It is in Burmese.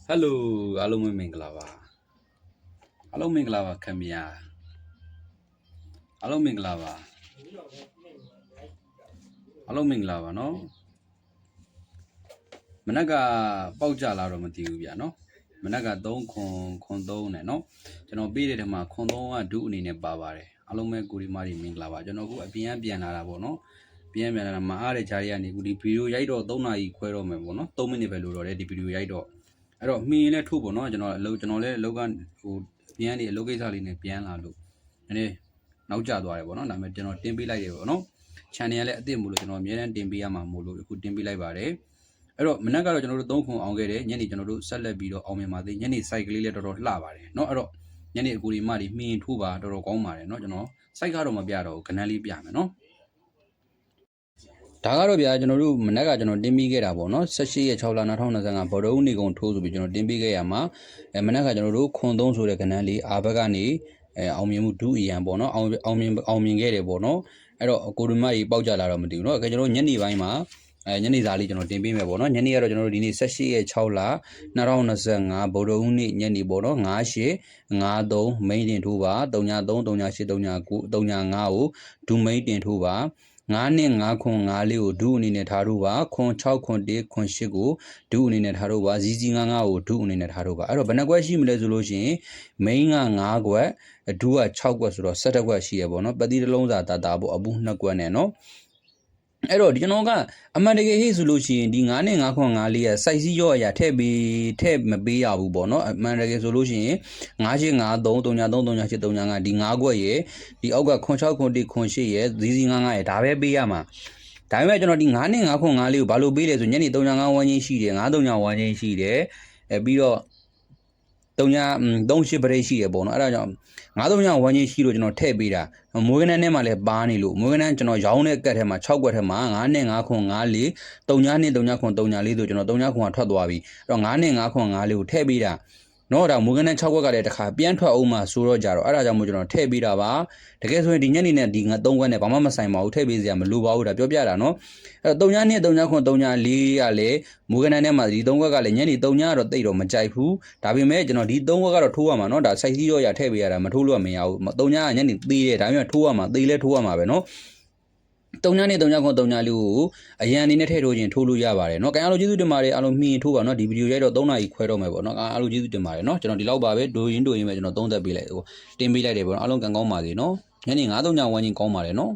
Hello အားလုံးမင်္ဂလာပါအားလုံးမင်္ဂလာပါခင်ဗျာအားလုံးမင်္ဂလာပါအားလုံးမင်္ဂလာပါနော်မနက်ကပေါက်ကြလာတော့မသိဘူးဗျာနော်မနက်က3ခွန်3နဲ့နော်ကျွန်တော်ပေးတဲ့ထဲမှာခွန်3ကဒုအနေနဲ့ပါပါတယ်အားလုံးပဲကိုဒီမာဒီမင်္ဂလာပါကျွန်တော်အခုအပြန်လာတာပေါ့နော်ပြန်လာတာမအားတဲ့ဂျာရီကနေအခုဒီဗီဒီယိုရိုက်တော့3နာရီခွဲတော့မယ်ပေါ့နော်3မိနစ်ပဲလိုတော့တယ်ဒီဗီဒီယိုရိုက်တော့အဲ့တော့မှီရင်လည်းထုတ်ပေါ့နော်ကျွန်တော်လည်းအလုပ်ကဟိုပြန်နေအလုပ်ကိစ္စလေးနဲ့ပြန်လာလို့နည်းနည်းနောက်ကျသွားတယ်ပေါ့နော်ဒါပေမဲ့ကျွန်တော်တင်ပေးလိုက်တယ်ပေါ့နော် channel လည်းအသစ်မို့လို့ကျွန်တော်အများနဲ့တင်ပေးရမှာမို့လို့အခုတင်ပေးလိုက်ပါတယ်အဲ့တော့မနက်ကတော့ကျွန်တော်တို့3ခွန်အောင်ခဲ့တယ်ညနေကျွန်တော်တို့ဆက်လက်ပြီးတော့အောင်မြင်ပါသေးညနေ site ကလေးလည်းတော်တော်လှပါတယ်เนาะအဲ့တော့ညနေအကူဒီမဒီမှီရင်ထိုးပါတော်တော်ကောင်းပါတယ်เนาะကျွန်တော် site ကတော့မပြတော့ဘူးခဏလေးပြမယ်เนาะဒါကတော့ဗျာကျွန်တော်တို့မနက်ကကျွန်တော်တင်ပေးခဲ့တာပေါ့နော်18ရက်6လ2025ဘော်ဒုံနေကုန်ထိုးဆိုပြီးကျွန်တော်တင်ပေးခဲ့ရမှာမနက်ကကျွန်တော်တို့ခွန်3ဆိုတဲ့ကဏ္ဍလေးအာဘက်ကနေအောင်မြင်မှုဒုအရန်ပေါ့နော်အောင်မြင်ခဲ့တယ်ပေါ့နော်အဲ့တော့ကိုရီမကြီးပေါက်ကြလာတော့မသိဘူးเนาะကျွန်တော်ညနေပိုင်းမှာညနေစာလေးကျွန်တော်တင်ပေးမယ်ပေါ့နော်ညနေကတော့ကျွန်တော်တို့ဒီနေ့18ရက်6လ2025ဘော်ဒုံနေ့ညနေပေါ့နော်9853 main တင်ထိုးပါ33 38 39 35ကိုဒူ main တင်ထိုးပါ9နဲ့9ခွန်5လေးကိုဒုအနေနဲ့ထားထိုးပါခွန်6ခွန်1ခွန်8ကိုဒုအနေနဲ့ထားထိုးပါဇီစီ95ကိုဒုအနေနဲ့ထားထိုးပါအဲ့တော့ဘယ်နှကွက်ရှိမလဲဆိုလို့ရှိရင် main က9ကွက်ဒုက6ကွက်ဆိုတော့17ကွက်ရှိရပေါ့နော်ပတိတစ်လုံးစာတာပေါ့အပူ2ကွက်နဲ့နော်အဲ့တော့ဒီကျွန်တော်ကအမှန်တကယ်ဟိဆိုလို့ရှိရင်ဒီ9နဲ့9ခွန်5လေးရဲ့ size ရောအရာထည့်မပေးရဘူးပေါ့နော်အမှန်တကယ်ဆိုလို့ရှိရင်9853 33 38 35ဒီ9ခွက်ရဲ့ဒီအောက်ကခွန်6ခွန်1ခွန်8ရဲ့ဇီစီ95ရဲ့ဒါပဲပေးရမှာဒါပေမဲ့ကျွန်တော်ဒီ9နဲ့9ခွန်5လေးကိုဘာလို့ပေးလဲဆိုညနေ35ဝန်းချင်းရှိတယ်939ဝန်းချင်းရှိတယ်ပြီးတော့38ပရိတ်ရှိရပေါ့နော်အဲ့ဒါကြောင့်939ဝန်းချင်းရှိလို့ကျွန်တော်ထည့်ပေးတာမွေးကနန်းထဲမှာလည်းပါနေလို့မွေးကနန်းကျွန်တော်ရောင်းတဲ့ကတ်ထဲမှာ6ကွက်ထဲမှာ9နဲ့9ခွန်5လေး39နဲ့39ခွန်39လေးဆိုကျွန်တော်39ခွန်ကထွက်သွားပြီအဲ့တော့9နဲ့9ခွန်5လေးကိုထည့်ပေးတာနော်ဒါမွေးကနန်း6ကွက်ကလည်းတစ်ခါပြန်ထွက်အောင်မှဆိုတော့ကြတော့အဲ့ဒါကြောင့်မို့ကျွန်တော်ထည့်ပေးတာပါတကယ်ဆိုရင်ဒီညနေနဲ့ဒီ3ကွက်နဲ့ဘာမှမဆိုင်ပါဘူးထည့်ပေးစရာမလိုပါဘူးဒါပြောပြတာနော်အဲ့တော့39နဲ့39ခွန်39ကလည်းမွေးကနန်းထဲမှာဒီ3ကွက်ကလည်းညနေ39ကတော့တိတ်တော့မကြိုက်ဘူးဒါပေမဲ့ကျွန်တော်ဒီ3ကွက်ကတော့ထိုးရမှာနော်ဒါစိုက်စည်းရောရထည့်ပေးရတာမထိုးလို့မရဘူး39ကညနေသေးတယ်ဒါပေမဲ့ထိုးရမှာသေးလဲထိုးရမှာပဲနော်39နဲ့39ခွန်39လေးကိုအရန်အနေနဲ့ထည့်ထိုးခြင်းထိုးလို့ရပါတယ်เนาะ။အားလုံးကျေးဇူးတင်ပါတယ်အားလုံးမှီရင်ထိုးပါเนาะဒီဗီဒီယိုရိုက်တော့3နာရီခွဲတော့မယ်ပေါ့เนาะအားလုံးကျေးဇူးတင်ပါတယ်เนาะကျွန်တော်ဒီလောက်ပါပဲဒိုရင်ပဲကျွန်တော်သုံးသက်ပေးလိုက်တင်ပေးလိုက်တယ်ပေါ့เนาะအားလုံးကံကောင်းပါစေเนาะညနေ9:00ဝန်းကျင်ကောင်းပါတယ်เนาะ